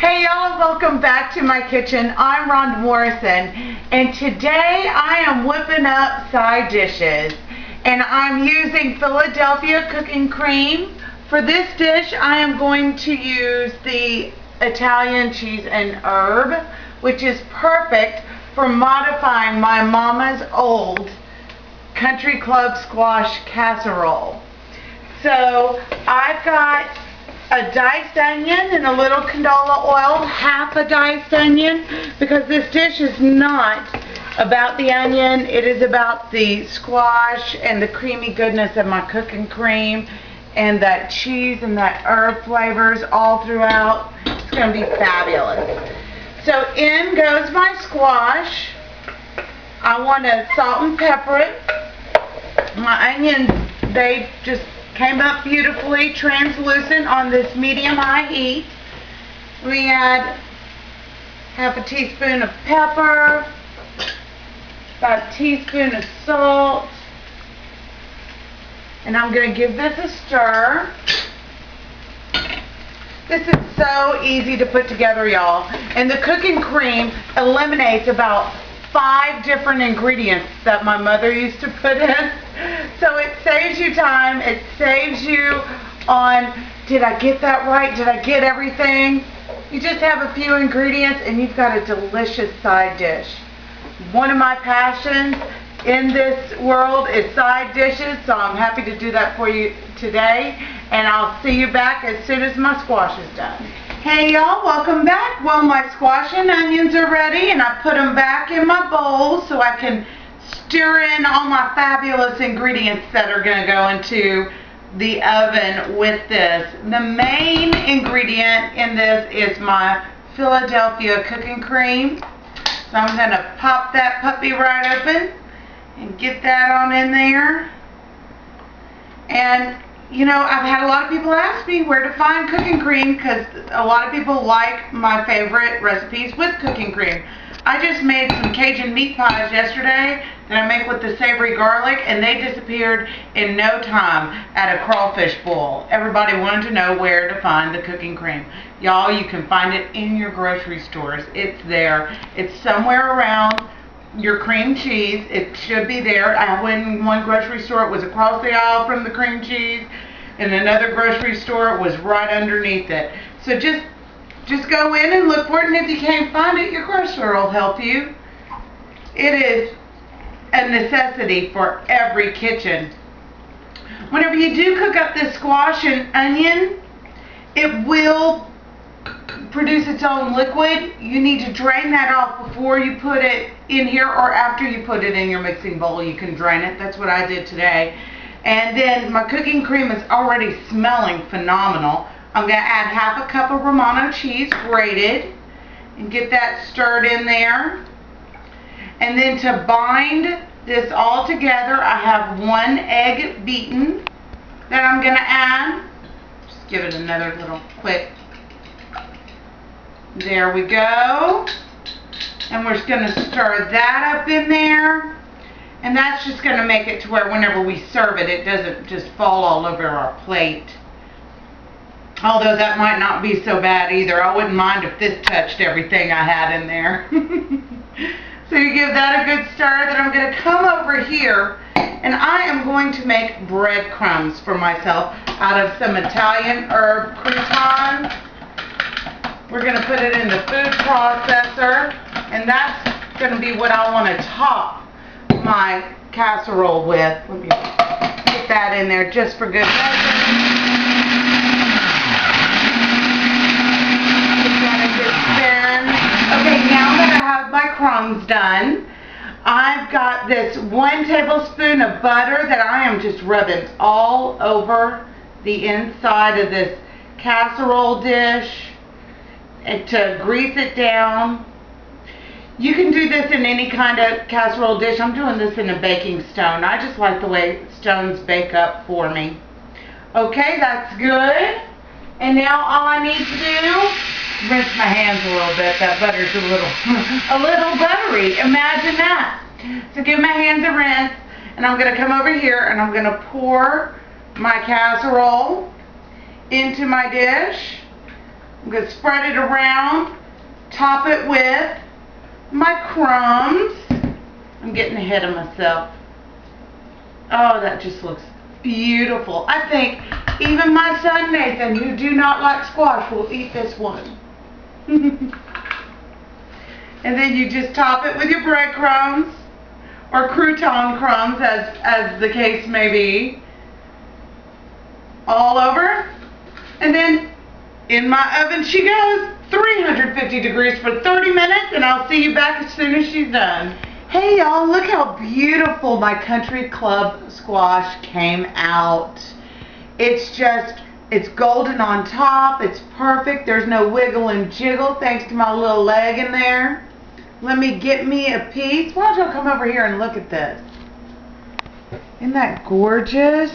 Hey y'all, welcome back to my kitchen. I'm Rhonda Morrison, and today I am whipping up side dishes, and I'm using Philadelphia cooking cream. For this dish, I am going to use the Italian cheese and herb, which is perfect for modifying my mama's old country club squash casserole. So I've got a diced onion and a little canola oil, half a diced onion, because this dish is not about the onion, it is about the squash and the creamy goodness of my cooking cream and that cheese and that herb flavors all throughout. It's going to be fabulous. So in goes my squash. I want to salt and pepper it. My onions, they just came up beautifully translucent on this medium-high heat. We add half a teaspoon of pepper, about a teaspoon of salt, and I'm going to give this a stir. This is so easy to put together, y'all, and the cooking cream eliminates about 5 different ingredients that my mother used to put in. So it saves you time, it saves you on, did I get that right? Did I get everything? You just have a few ingredients and you've got a delicious side dish. One of my passions in this world is side dishes, so I'm happy to do that for you today. And I'll see you back as soon as my squash is done. Hey y'all, welcome back. Well, my squash and onions are ready and I put them back in my bowl so I can stir in all my fabulous ingredients that are going to go into the oven with this. The main ingredient in this is my Philadelphia cooking cream. So I'm going to pop that puppy right open and get that on in there. And you know, I've had a lot of people ask me where to find cooking cream because a lot of people like my favorite recipes with cooking cream. I just made some Cajun meat pies yesterday that I make with the savory garlic, and they disappeared in no time at a crawfish boil. Everybody wanted to know where to find the cooking cream. Y'all, you can find it in your grocery stores. It's there. It's somewhere around your cream cheese. It should be there. I went in one grocery store, it was across the aisle from the cream cheese. In another grocery store, it was right underneath it. So just go in and look for it, and if you can't find it, your grocer will help you. It is a necessity for every kitchen. Whenever you do cook up this squash and onion, it will produce its own liquid. You need to drain that off before you put it in here, or after you put it in your mixing bowl. You can drain it. That's what I did today. And then my cooking cream is already smelling phenomenal. I'm going to add half a cup of Romano cheese grated and get that stirred in there. And then to bind this all together, I have 1 egg beaten that I'm going to add. Just give it another little quick. There we go. And we're just going to stir that up in there. And that's just going to make it to where whenever we serve it, it doesn't just fall all over our plate. Although that might not be so bad either. I wouldn't mind if this touched everything I had in there. So you give that a good stir. Then I'm going to come over here and I am going to make breadcrumbs for myself out of some Italian herb croutons. We're going to put it in the food processor, and that's going to be what I want to top my casserole with. Let me get that in there just for good measure. Get that a good spin. Okay, now that I have my crumbs done, I've got this 1 tablespoon of butter that I am just rubbing all over the inside of this casserole dish and to grease it down. You can do this in any kind of casserole dish. I'm doing this in a baking stone. I just like the way stones bake up for me. Okay, that's good. And now all I need to do, rinse my hands a little bit. That butter's a little buttery. Imagine that. So give my hands a rinse, and I'm going to come over here and I'm going to pour my casserole into my dish. I'm going to spread it around, top it with my crumbs. I'm getting ahead of myself. Oh, that just looks beautiful. I think even my son Nathan, who do not like squash, will eat this one. And then you just top it with your breadcrumbs or crouton crumbs, as the case may be, all over. And then in my oven she goes, 350 degrees for 30 minutes, and I'll see you back as soon as she's done. Hey y'all, look how beautiful my country club squash came out. It's golden on top, it's perfect, there's no wiggle and jiggle thanks to my little leg in there. Let me get me a piece. Why don't y'all come over here and look at this? Isn't that gorgeous?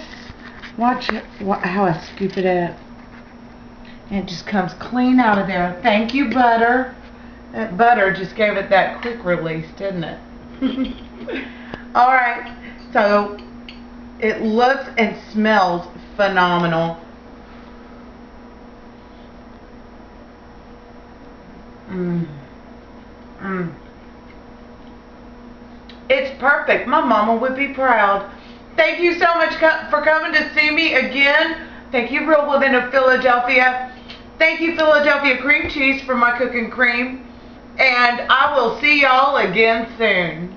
Watch how I scoop it up. And it just comes clean out of there. Thank you, butter. That butter just gave it that quick release, didn't it? Alright, so it looks and smells phenomenal. It's perfect. My mama would be proud. Thank you so much for coming to see me again. Thank you, Real Women of Philadelphia. Thank you, Philadelphia Cream Cheese, for my cooking cream. And I will see y'all again soon.